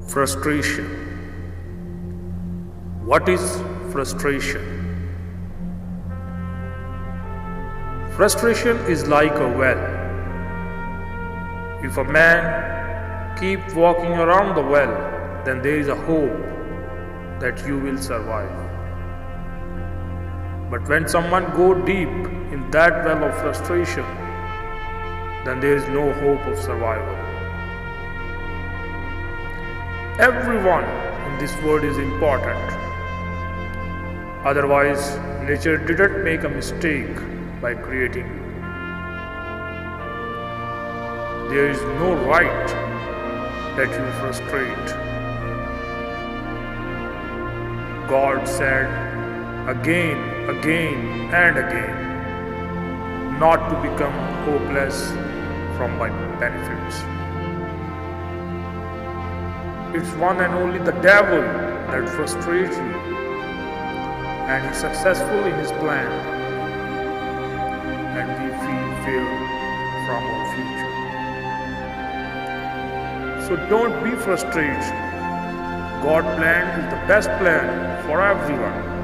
Frustration. What is frustration? Frustration is like a well. If a man keeps walking around the well, then there is a hope that you will survive. But when someone goes deep in that well of frustration, then there is no hope of survival. Everyone in this world is important. Otherwise, nature didn't make a mistake by creating you. There is no right that you frustrate. God said again and again not to become hopeless from my benefits. It's one and only the devil that frustrates you, and he's successful in his plan, and we feel fear from our future. So don't be frustrated. God's plan is the best plan for everyone.